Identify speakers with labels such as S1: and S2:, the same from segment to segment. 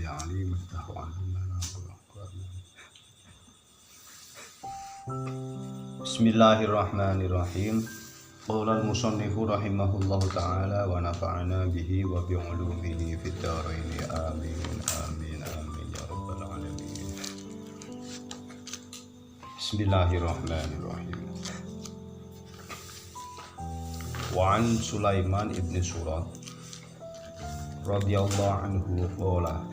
S1: ya Ali maftahu alimana. Bismillahirrahmanirrahim. Qala al-musannifu rahimahullahu ta'ala wa nafa'ana bihi wa bi'ulumihi fid dharain. Amin amin amin ya rabbal alamin. Bismillahirrahmanirrahim. Wa an Sulaiman ibn Surat radhiyallahu anhu qala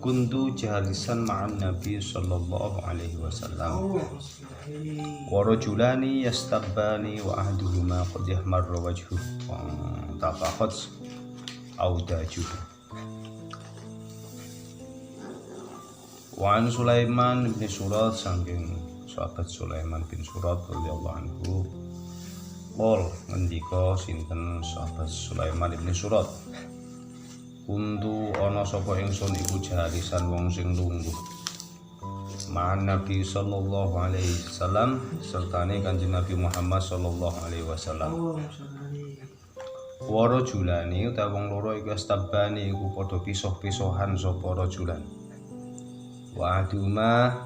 S1: kuntu jalisan ma'an Nabi sallallahu alaihi wasallam wa rajulani yastabbani wa ahduhuma qad yahmarra wajhuhu wa tafaqat awdajuhu. Wa an Sulaiman bin Surat, saking sahabat Sulaiman bin Surat radhiyallahu anhu qol ngendika sinten sahabat Sulaiman bin Surat, kuntu ana sapa ingsun iku jalisan wong sing lungguh ma'an Nabi sallallahu alaihi wasallam sertane Kanjeng Nabi Muhammad sallallahu alaihi wasallam. Wa rajulani utawa wong loro iku astabani iku padha pisah-pisahan sapa rajulan. Wa aduma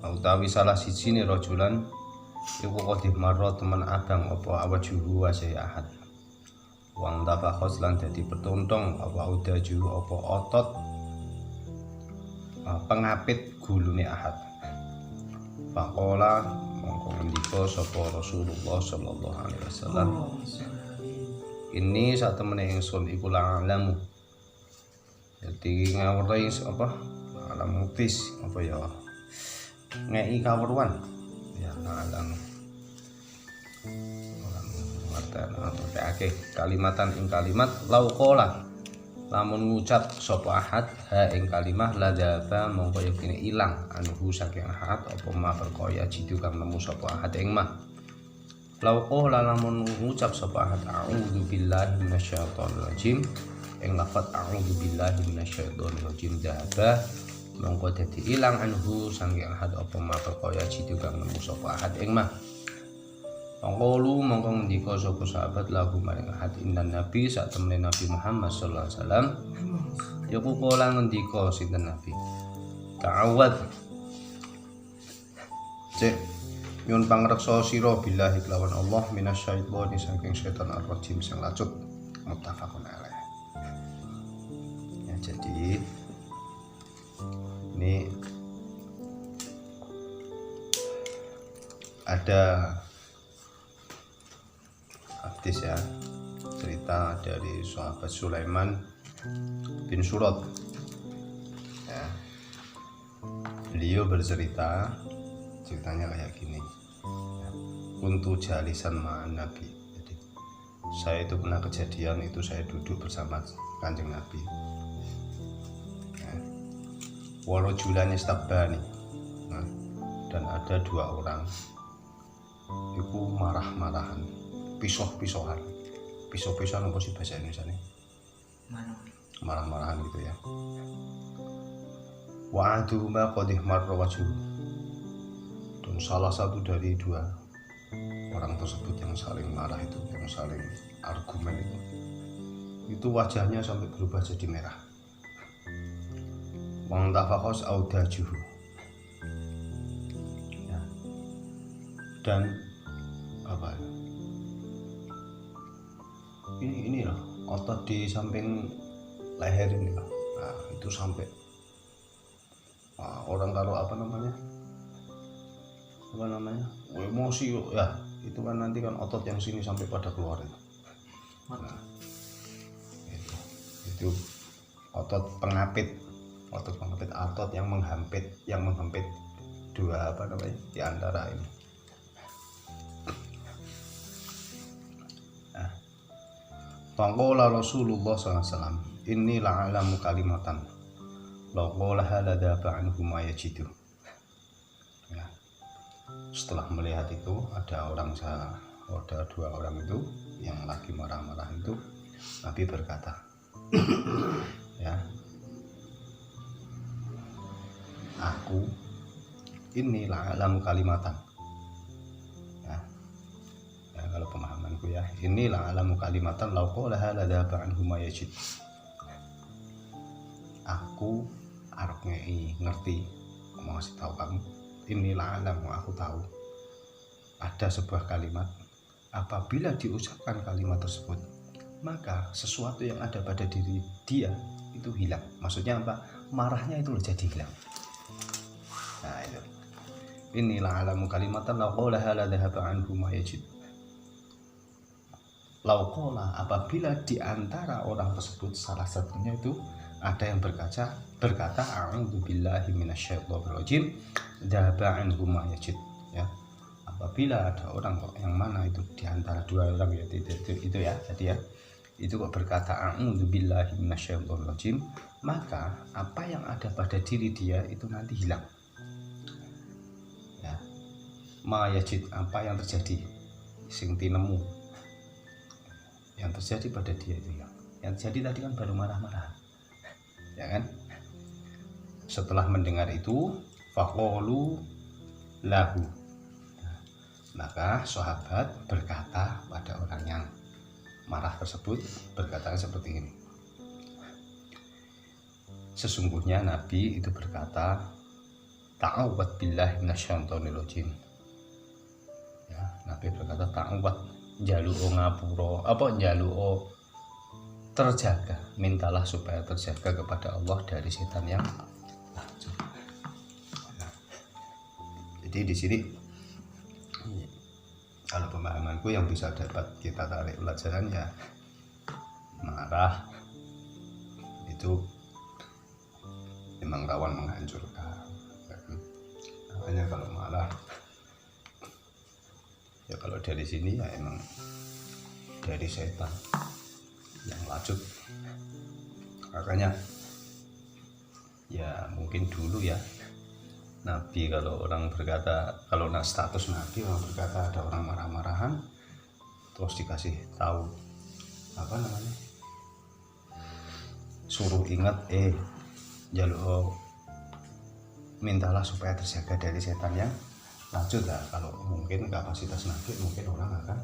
S1: utawi salah sijine rajulan iku qadih marra teman abang apa awajuhu wasai ahad. Wang tafakhos lan dadi pertontong apa udaju apa otot pengapit gulune ahad. Faqala mongko ngendika sapa Rasulullah sallallahu alaihi wasallam, ini satemene ingsun iku la'alamu. Dadi ngawuri apa alam mutis apa ya ngei kawruan ya la'alamu. Akeh kalimatan ing kalimat lauqala lamun ngucap sapa ahad ha ing kalimah ladaba mongko yektine ilang anhu saking ahad apa ma perkaya jitu kang nemu sapa ahad ing mah. Lauqala lamun ngucap sapa ahad a'udzu billahi minasyaitonir rajim ing lafaz a'udzu billahi minasyaitonir rajim daba mongko dadi ilang anhu saking ahad apa ma perkaya jitu kang nemu sapa ahad ing mah. Pangkolu mongko ngendika sapa sahabat lahu maring ahad indan nabi sak temene Nabi Muhammad sallallahu alaihi wasallam yaku kala ngendika sinten Nabi, ta'awad cek nyun pangreksa sira billahi kelawan Allah minasyaitoni saking setan ar-rajim sing lacut. Muttafaqun alaih. Ya, jadi ini ada hadis ya, cerita dari sahabat Sulaiman bin Surat ya. Beliau bercerita, ceritanya kayak gini ya. Kuntu jalisan ma'an Nabi, jadi saya itu pernah kejadian itu saya duduk bersama Kanjeng Nabi ya. Warajulani stabbani, nah, dan ada dua orang itu marah-marahan, pisah-pisahan apa sih bahasa Indonesia nih? Marah-marahan gitu ya. Wa aduhuma qad ihmarra wajhuhu, dan salah satu dari dua orang tersebut yang saling marah itu, yang saling argumen itu wajahnya sampai berubah jadi merah. Wang tafakhos audajuhu ya. Dan apa ya? Ini loh, otot di samping leher ini loh. Nah, itu sampai orang kalau apa namanya emosi ya, itu kan nanti kan otot yang sini sampai pada keluar itu. Nah, itu otot pengapit yang menghampit dua apa namanya di antara ini. Faqala Rasulullah sallallahu alaihi wasallam, inni la'alamu kalimatan law qalaha ladaba anhu ma yajidu. Ya. Setelah melihat itu ada dua orang itu yang lagi marah-marah itu, Nabi berkata ya, aku ini la'alamu kalimatan ya, kalau pemahamanku ya, inilah alamu kalimatan law qalaha ladaba anhu ma yajid. aku arep ngei ngerti, mau ngasih tahu kamu, inilah alam, aku tahu ada sebuah kalimat apabila diucapkan kalimat tersebut maka sesuatu yang ada pada diri dia itu hilang. Maksudnya apa? Marahnya itu jadi hilang. Nah itu, inilah alamu kalimatan law qalaha la dhahaba anhu ma yajid. Law qala, apabila di antara orang tersebut salah satunya itu ada yang berkata a'udzu billahi minasyaitonir rajim dhahaba anhu ma yajid, ya. Apabila ada orang yang mana itu di antara dua orang ya itu ya tadi ya, itu kok berkata a'udzu billahi minasyaitonir rajim, maka apa yang ada pada diri dia itu nanti hilang. Ya. Ma yajid, apa yang terjadi sing tinemu, yang terjadi pada dia itu hilang. Yang terjadi tadi kan baru marah-marah, ya kan? Setelah mendengar itu faqalu lahu, maka sahabat berkata pada orang yang marah tersebut, berkata seperti ini, sesungguhnya Nabi itu berkata ta'awwad billahi minasyaitonir rajim. Ya, Nabi berkata ta'awwad, njaluka ngapura, apa njaluka terjaga, mintalah supaya terjaga kepada Allah dari setan yang racun. Nah, jadi di sini kalau pemahamanku yang bisa dapat kita tarik pelajaran ya, marah itu memang rawan menghancurkan. Makanya kalau marah ya, kalau dari sini ya emang dari setan yang lacut. Makanya ya mungkin dulu ya Nabi, kalau orang berkata, kalau status Nabi orang berkata ada orang marah-marahan terus dikasih tahu apa namanya, suruh ingat jaluk mintalah supaya terjaga dari setan yang lanjut lah. Kalau mungkin kapasitas Nabi mungkin orang akan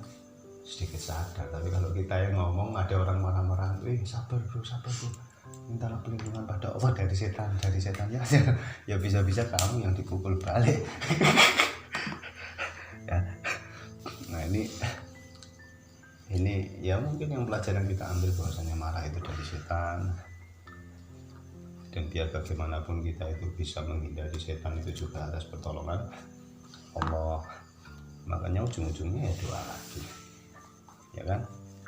S1: sedikit sadar, tapi kalau kita yang ngomong ada orang marah-marahan, sabar bro, mintalah perlindungan pada Allah dari setan ya, ya bisa-bisa kamu yang dipukul balik. Ya. Nah ini ya mungkin yang pelajaran kita ambil bahwasanya marah itu dari setan, dan biar bagaimanapun kita itu bisa menghindari setan itu juga atas pertolongan Allah. Makanya ujung-ujungnya ya doa lagi, ya kan?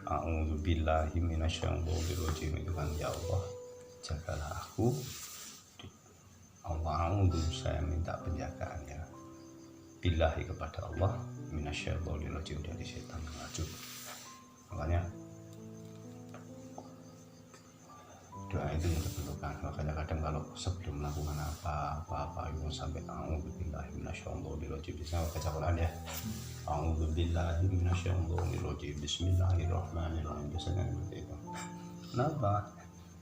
S1: A'udzu billahi minasyaitonir rajim, itu kan ya Allah jagalah aku. A'udzu, saya minta penjagaannya billahi kepada Allah, minasyaitonir rajim, dari setan yang racun. Makanya doa itu yang diperlukan. Makanya kadang kalau sebelum melakukan apa itu sampai a'udzu billahi minasyaitonir rajim, bisa baca Quran ya, a'udzu billahi minasyaitonir rajim, bismillahirrahmanirrahim, biasanya seperti itu. Kenapa?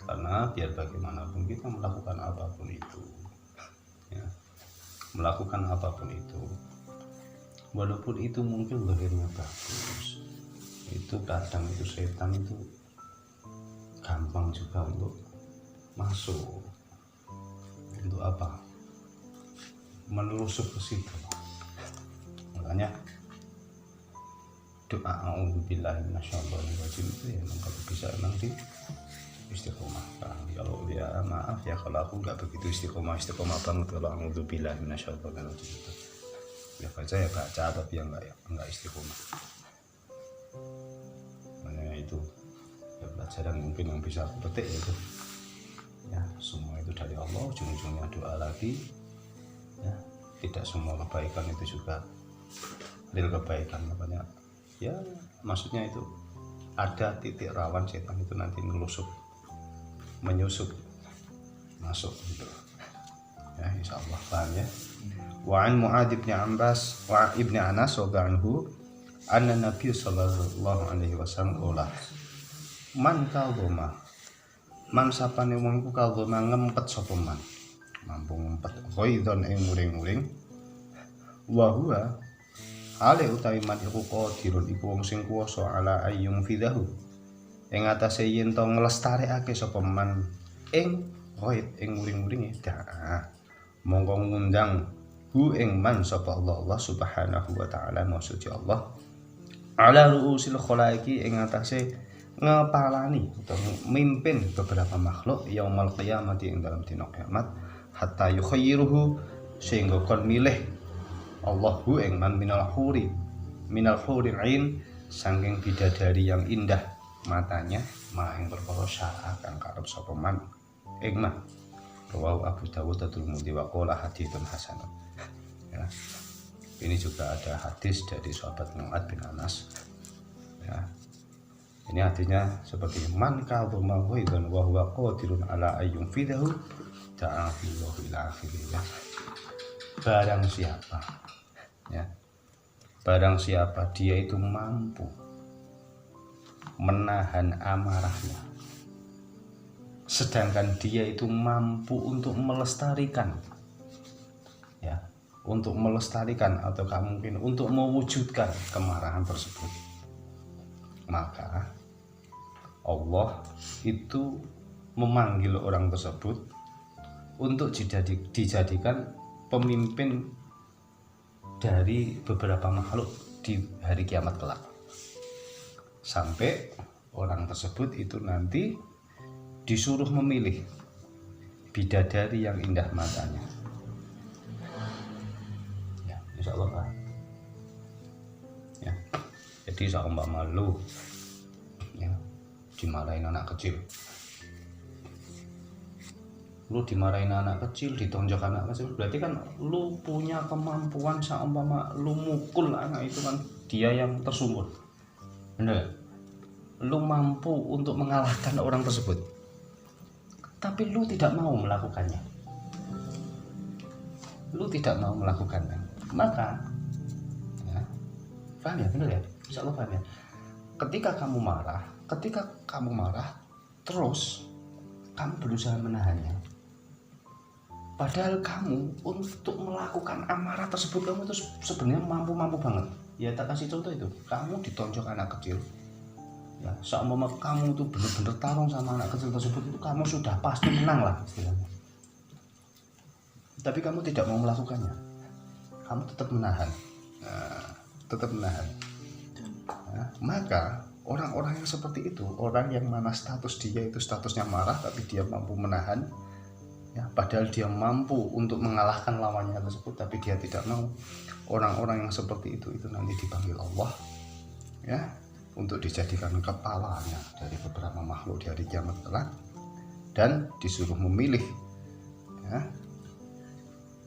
S1: Karena biar bagaimanapun kita melakukan apapun itu, ya, melakukan apapun itu, walaupun itu mungkin lahirnya bagus, itu kadang itu setan itu gampang juga untuk masuk, untuk apa, menelusup ke situ. Makanya doa a'udzubillahi minasyaitonir rajim itu ya memang kalau bisa emang di istiqomahkan. Kalau ya maaf ya kalau aku nggak begitu istiqomah banget kalau a'udzubillahi minasyaitonir rajim itu. Ya baca tapi ya enggak istiqomah. Makanya itu ya pelajaran mungkin yang bisa aku petik itu, ya semua itu dari Allah, ujung-ujungnya doa lagi, ya tidak semua kebaikan itu juga real kebaikan. Makanya ya maksudnya itu ada titik rawan setan itu nanti menyusup masuk gitu ya, insyaallah paham ya. Wa an Mu'adz bin Abbas wa ibni Anas radhiyallahu anhu anna Nabi sallallahu alaihi wasallam qala man kadzama, man sapane wong iku kadzama ngempet sapa man, mampu ngempet ghaidon ing muring-muring, wa huwa ale utawi man iku qadirun iku wong sing kuwasa ala ayyung fidahu ing atase yen to nglestarekake sapa man ing ghaib ing muring-muringe daa mongko ngundang hu ing man sapa Allah subhanahu wa ta'ala maksudnya Allah ala ruusil khalaiki ing atase ngepalani atau mimpin beberapa makhluk yaumul qiyamati ing dalam dina kiamat hatta yukhayyiruhu sehingga kon milih Allahu ing man minal huril ain saking bidadari yang indah matanya ing perkara syaa kang karep sapa man ing man rawahu Abu Dawud at-Tirmidzi wa qala haditsun hasan. Ya. Ini juga ada hadis dari sahabat Mu'ad bin Anas. Ya. Ini artinya seperti man kadhuma ghaidan wa huwa qadirun ala ayyun fidahu ta'afillahu ila akhirih. Barang siapa ya. Barang siapa dia itu mampu menahan amarahnya, sedangkan dia itu mampu untuk melestarikan ya, untuk melestarikan atau mungkin untuk mewujudkan kemarahan tersebut, maka Allah itu memanggil orang tersebut untuk dijadikan pemimpin dari beberapa makhluk di hari kiamat kelak, sampai orang tersebut itu nanti disuruh memilih bidadari yang indah matanya. Ya, insya Allah Pak. Ya, jadi seumpama lu ya, dimarahin anak kecil, lu dimarahin anak kecil, ditonjok anak kecil, berarti kan lu punya kemampuan seumpama lu mukul anak itu kan dia yang tersungkur, bener? Lu mampu untuk mengalahkan orang tersebut, tapi lu tidak mau melakukannya. Lu tidak mau melakukannya, maka ya, paham ya, bener ya? Insya Allah paham ya. Ketika kamu marah, terus kamu berusaha menahannya, padahal kamu untuk melakukan amarah tersebut kamu itu sebenarnya mampu banget. Ya tak kasih contoh itu, kamu ditonjok anak kecil. Ya, seumpama kamu tuh bener-bener tarung sama anak kecil tersebut, itu kamu sudah pasti menang lah istilahnya. Tapi kamu tidak mau melakukannya, kamu tetap menahan. Nah, maka orang-orang yang seperti itu, orang yang mana status dia itu statusnya marah, tapi dia mampu menahan, ya, padahal dia mampu untuk mengalahkan lawannya tersebut, tapi dia tidak mau. Orang-orang yang seperti itu nanti dipanggil Allah, ya, untuk dijadikan kepalanya dari beberapa makhluk di hari kiamat kelak, dan disuruh memilih ya,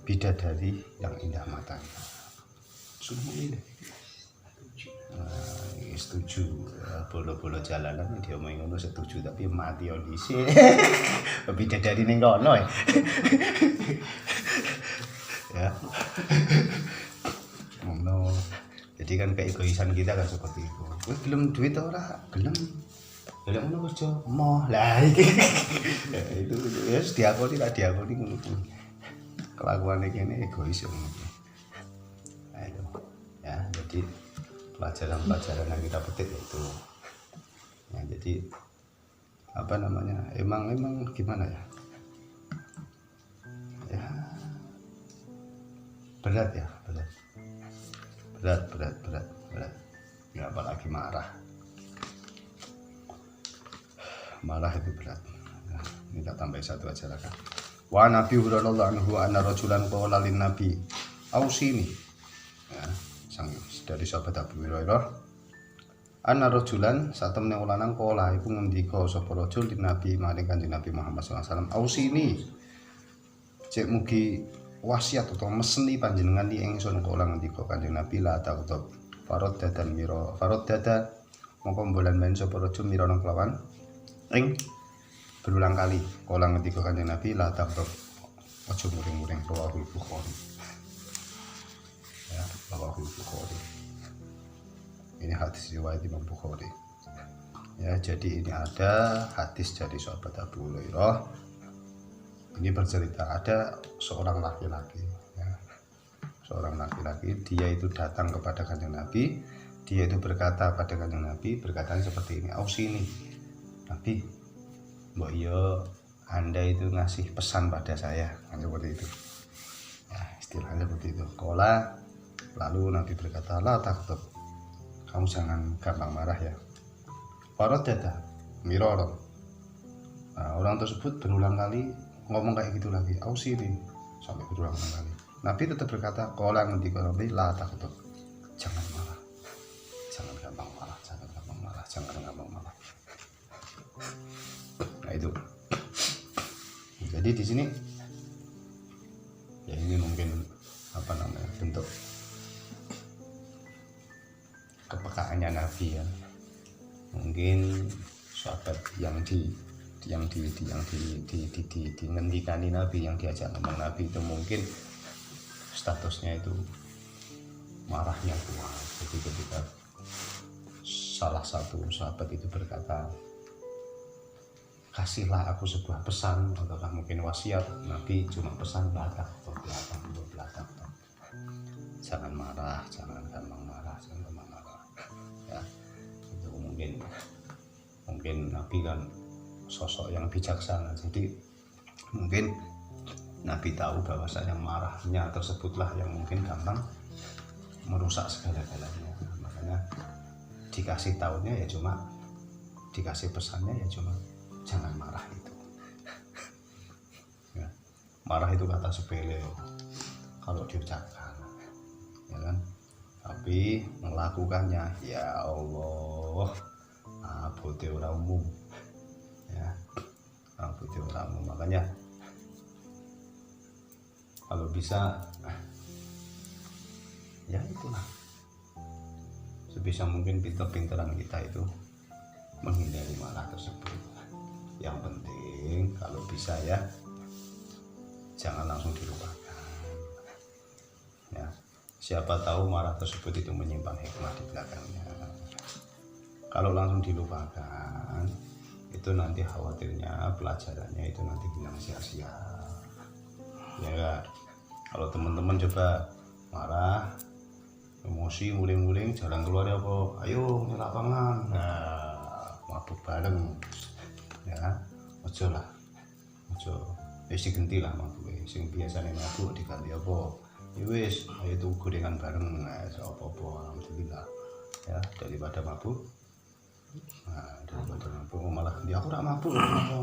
S1: bidadari yang indah matanya. Suruh memilih. Setuju ya, bolo-bolo jalanan dia mau ngono setuju, tapi mati ondisi bidadari ning kono ya. No. Jadi kan keegoisan kita kan seperti itu. Kowe gelem duit ora? Gelem. Gelem ngono kerja moh. Lah iki. Ya itu ya diakoni tak diakoni ngono kuwi. Kelakuane kene egois ngono kuwi. Ayo. Ya, jadi pelajaran-pelajaran yang kita petik itu. Ya, jadi apa namanya? Emang gimana ya? Ya. Berat ya, berat. Ya, apalagi marah itu berat. Nah, ini kita tambah satu aja lah kan. Wa Nabi Hurairah anhu anna rajulan qala lin Nabi ausini. Ya, dari sahabat Abu Hurairah anna rajulan satemene lanang qala iku ngendika sapa rajul lin Nabi maring Kanjeng Nabi Muhammad sallallahu alaihi wasallam ausini. Cek mugi wasiat utawa meseni panjenengan li ingsun kula ngendika Kanjeng Nabi la taqtab farad dadan mira farad dada mongko mbolan men sapa raja mira nang kelawan ing berulang kali kula ngendika Kanjeng Nabi la taqtab aja muring-muring rawahul Bukhari. Ya, rawahul Bukhari. Ini hadis riwayat Imam Bukhari. Ya, jadi ini ada hadis dari sahabat Abu Hurairah. Ini bercerita ada seorang laki-laki, ya. Seorang laki-laki, dia itu datang kepada Kanjeng Nabi, dia itu berkata pada Kanjeng Nabi, berkatanya seperti ini, ausini, Nabi, mbok yo Anda itu ngasih pesan pada saya, kan seperti itu. Ya, istilahnya seperti itu. Qala, lalu Nabi berkata, la taghdab, kamu jangan gampang marah ya. Faradada mirara. Nah, orang tersebut berulang kali ngomong kayak gitu lagi, ausili, sampai berulang-ulang kali. Nabi tetap berkata, qala ngendika Nabi, la taghdab, jangan marah. Jangan gampang marah, jangan gampang marah, jangan gampang marah. Nah itu. Jadi di sini ya ini mungkin bentuk kepekaannya Nabi ya. Mungkin sahabat yang dingendikani Nabi, yang diajak ngomong Nabi itu mungkin statusnya itu marahnya kuat. Jadi ketika salah satu sahabat itu berkata, kasihlah aku sebuah pesan ataukah mungkin wasiat, Nabi cuma pesan belakang, jangan marah, jangan gampang marah, ya. Itu mungkin Nabi kan sosok yang bijaksana, jadi mungkin Nabi tahu bahwasanya marahnya tersebutlah yang mungkin gampang merusak segala-galanya. Makanya dikasih tahunya ya cuma, dikasih pesannya ya cuma jangan marah itu. Ya, marah itu kata sepele kalau diucapkan, ya kan? Tapi melakukannya, ya Allah, abote ora umum, ya, abote ora umum. Makanya kalau bisa, ya itulah, sebisa mungkin pinter-pinteran kita itu menghindari marah tersebut. Yang penting kalau bisa ya jangan langsung dilupakan, ya. Siapa tahu marah tersebut itu menyimpan hikmah di belakangnya. Kalau langsung dilupakan, itu nanti khawatirnya pelajarannya itu nanti hilang sia-sia, ya kan? Kalau teman-teman coba marah, emosi, muling-muling, jalan keluar ya apa? Ayo di lapangan, nah mabuk bareng, ya, ojo lah, ojo, digenti lah mabuk, sing biasanya mabuk diganti apa? Wis, ayo tuku dengan bareng, apa-apa, alhamdulillah, ya, daripada mabuk. Nah, daripada mabuk malah dia aku rak mabuk,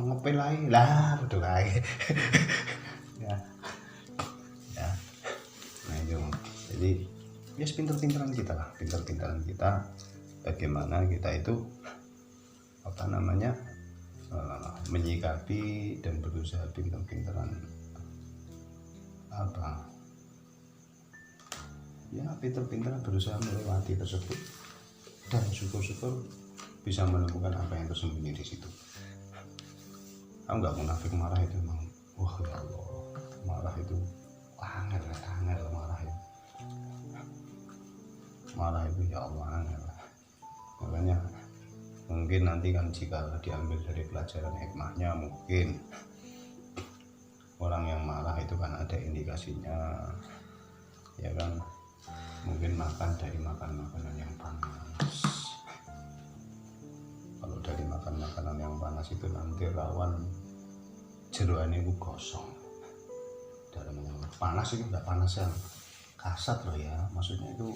S1: ngepel ae lah, betul ae. Ya, ya, nah itu, jadi ya pinter-pinteran kita lah, pinter-pinteran kita bagaimana kita itu menyikapi dan berusaha pinter-pinteran ya, pinter-pinteran berusaha melewati tersebut, dan syukur-syukur bisa menemukan apa yang tersembunyi di situ. Aku nggak munafik, marah itu memang, wah ya Allah, marah itu angel marah itu. Marah itu ya Allah angel. Makanya mungkin nanti kan jika diambil dari pelajaran hikmahnya, mungkin orang yang marah itu kan ada indikasinya, ya kan? Mungkin makan dari makanan yang panas. Kalau dari makan makanan yang panas itu nanti rawan jeroannya itu gosong. Dalamnya panas itu nggak panas yang kasat loh ya, maksudnya itu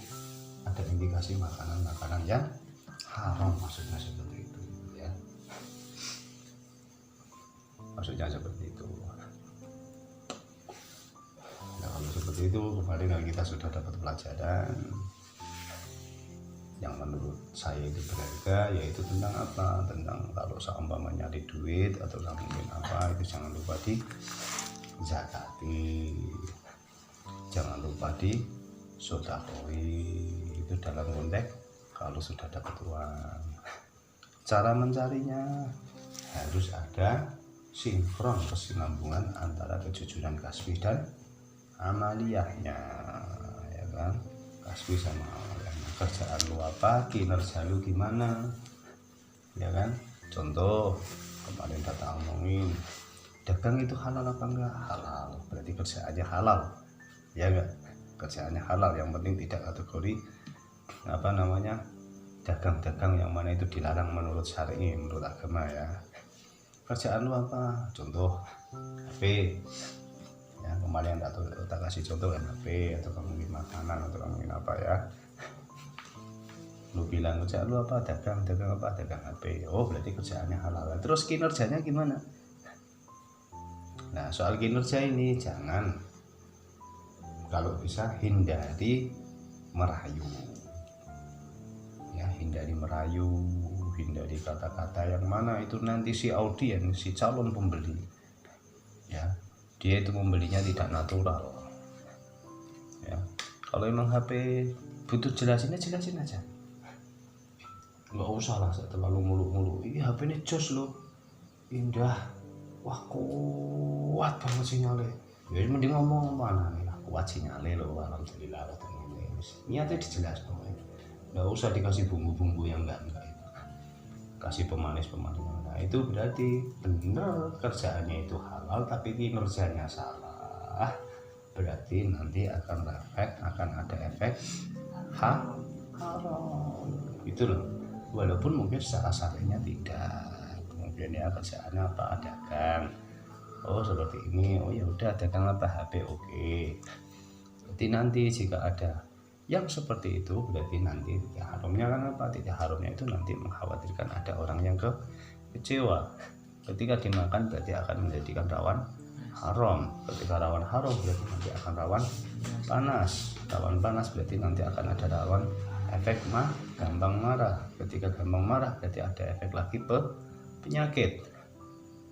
S1: ada indikasi makanan yang haram, maksudnya seperti itu ya, maksudnya seperti itu. Nah kalau seperti itu, kemarin kan kita sudah dapat pelajaran yang menurut saya itu berharga, yaitu tentang apa, tentang kalau seumpamanya nyari duit atau mungkin apa, itu jangan lupa di zakati, jangan lupa di sodakoi. Itu dalam konteks kalau sudah dapat uang. Cara mencarinya harus ada sinkron, kesinambungan antara kejujuran kasbi dan amaliyahnya, ya kan? Kasbi sama amaliyahnya. Kerjaan lu apa, kinerja lu gimana, ya kan? Contoh kemarin kata omongin, dagang itu halal apa enggak? Halal, berarti kerjaannya halal, ya enggak? Kerjaannya halal, yang penting tidak kategori dagang-dagang yang mana itu dilarang menurut syar'i, menurut agama ya. kerjaan lu apa, contoh HP ya, kemarin tak kasih contoh kan HP, atau kamu ingin makanan, atau kamu ingin apa ya, lu bilang kerjaan lu apa, dagang apa, dagang HP. Oh berarti kerjaannya halal. Terus kinerjanya gimana? Nah soal kinerja ini jangan, kalau bisa hindari merayu ya, hindari merayu, hindari kata-kata yang mana itu nanti si audien, si calon pembeli ya, dia itu membelinya tidak natural ya. Kalau emang HP butuh jelasin aja, nggak usah lah terlalu mulu-mulu. Ini HP ini jos loh, indah, wah kuat banget sinyalnya. Ya mending ngomong mana nih, kuat sinyalnya loh, alhamdulillah. Niatnya dijelas dong, nggak usah dikasih bumbu-bumbu yang enggak itu, kasih pemanis. Nah itu berarti bener kerjaannya itu halal tapi kinerjanya salah, berarti nanti akan ada efek haram gitu loh. Walaupun mungkin secara syar'inya tidak, kemudian ya kerjaannya apa, dagang, oh seperti ini, oh ya udah dagang apa, HP, oke. Jadi nanti jika ada yang seperti itu, berarti nanti tidak haramnya kan apa, tidak haramnya itu nanti mengkhawatirkan ada orang yang kecewa. Ketika dimakan berarti akan menjadikan rawan haram, ketika rawan haram berarti nanti akan rawan panas berarti nanti akan ada rawan efek gampang marah, ketika gampang marah berarti ada efek lagi penyakit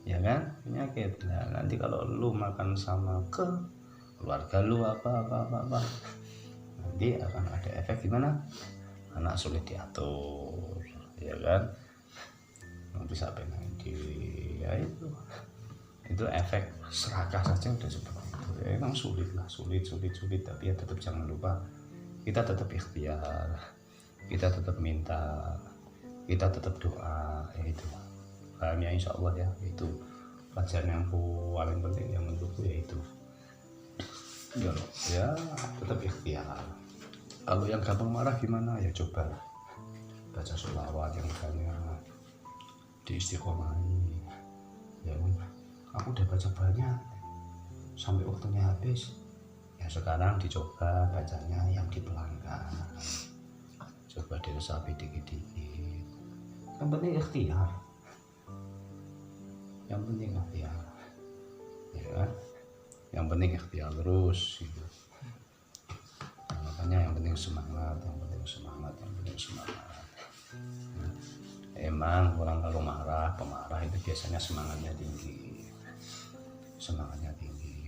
S1: ya kan, penyakit. Nah nanti kalau lu makan sama keluarga lu apa nanti akan ada efek gimana, anak sulit diatur ya kan, nanti sampai nanti ya itu efek serakah saja udah seperti itu ya. Emang sulit tapi ya tetap jangan lupa kita tetap ikhtiar, kita tetap minta, kita tetap doa ya itu. Paham ya, insya Allah ya, itu pelajaran yang paling penting yang menurutku ya itu ya tetap ikhtiar. Kalau yang gampang marah gimana ya, coba baca sholawat yang banyak, diistiqomahi ya. Aku udah baca banyak sampai waktunya habis ya, sekarang dicoba bacanya yang dipelangkan, coba diresapi dikit-dikit. Yang penting ikhtiar, yang penting ikhtiar ya kan, yang penting ikhtiar terus gitu. Nah, makanya yang penting semangat. Nah, emang orang kalau pemarah itu biasanya semangatnya tinggi,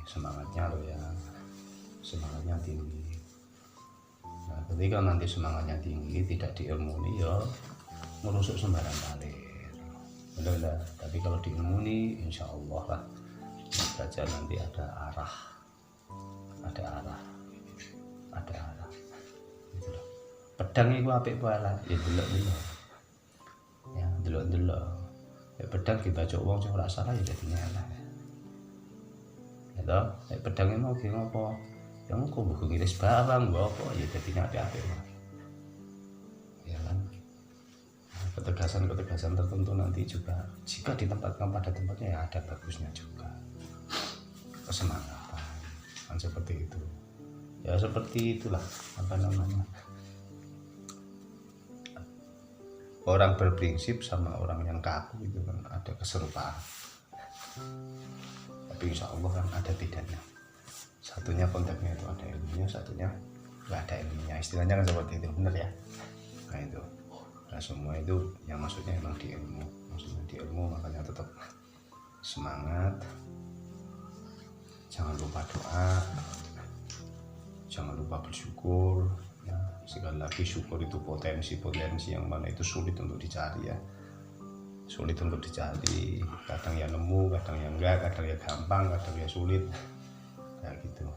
S1: semangatnya loh ya, semangatnya tinggi. Nah ketika nanti semangatnya tinggi tidak diilmuni ya merusuk sembarang kalir, benar. Tapi kalau diilmuni insya Allah lah belajar nanti ada arah gitu loh. Pedang itu apik pala ya, delok ya, pedang dibaca wong sing ora salah ya dadi elek ya toh. Pedangnya mau ki ngopo ya, engko mbok ngiris barang apa ya dadi apik ya kan. Ketegasan tertentu nanti juga jika ditempatkan pada tempatnya ya ada bagusnya juga, kesemangatan kan seperti itu ya. Seperti itulah apa namanya, orang berprinsip sama orang yang kaku itu kan ada keserupaan, tapi insya Allah kan ada bedanya. Satunya konteksnya itu ada ilmunya, satunya nggak ada ilmunya, istilahnya kan seperti itu, bener ya. Nah itu, nah semua itu yang maksudnya emang di ilmu, makanya tetap semangat, jangan lupa doa, jangan lupa bersyukur ya. Sekali lagi syukur itu potensi yang mana itu sulit untuk dicari ya, kadang ya nemu, kadang ya enggak, kadang ya gampang, kadang ya sulit ya gitu.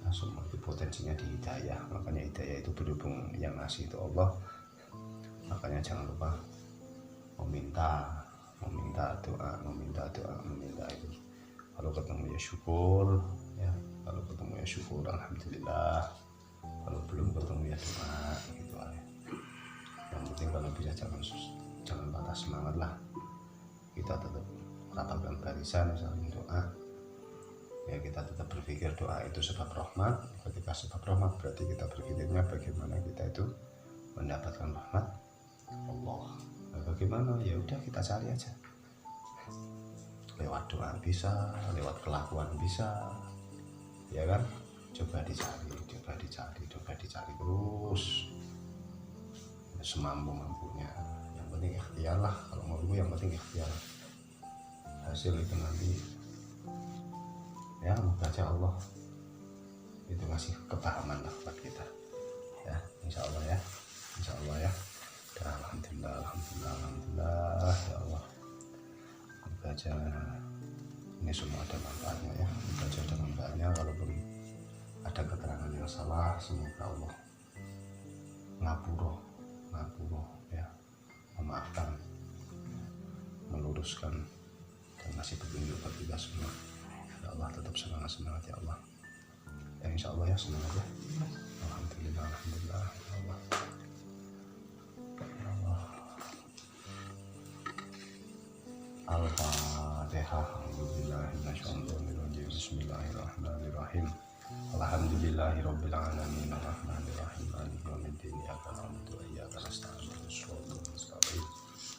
S1: Nah, semua itu potensinya di hidayah, makanya hidayah itu berhubung yang ngasih itu Allah. Makanya jangan lupa meminta doa itu. Kalau ketemu ya syukur ya, kalau ketemu ya syukur alhamdulillah, kalau belum ketemu ya doa gitu aja. Yang penting kalau bisa jangan patah semangat lah, kita tetap rapatkan barisan misalnya doa, ya kita tetap berpikir doa itu sebab rahmat. Ketika sebab rahmat berarti kita berpikirnya bagaimana kita itu mendapatkan rahmat Allah. Nah, bagaimana? Ya udah kita cari aja, lewat doa bisa, lewat kelakuan bisa, ya kan? Coba dicari terus semampu-mampunya. Yang penting ikhtiar lah, kalau mau dulu yang penting ikhtiar. Hasil itu nanti ya moga aja Allah itu ngasih kepahaman lah buat kita ya, insya Allah ya. Dan alhamdulillah ya Allah, moga aja ini semua ada manfaatnya ya, moga aja ada manfaatnya. Kalaupun ada keterangan yang salah, semoga Allah ngapuro ya, memaafkan, meluruskan, dan ngasih petunjuk buat kita semua. Ya Allah, tetap semangat ya Allah ya, insya Allah ya, semangat ya. Alhamdulillah ya Allah. Al-Fatihah. Bismillahirrahmanirrahim. Alhamdulillahirabbil alamin arrahmanirrahim maliki yaumiddin iyyaka na'budu wa iyyaka nasta'in ihdinas mustaqim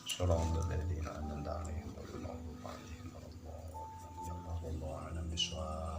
S1: shiratal ladzina an'amta 'alaihim ghairil maghdubi 'alaihim waladdallin. Wallahu a'lam bishawab.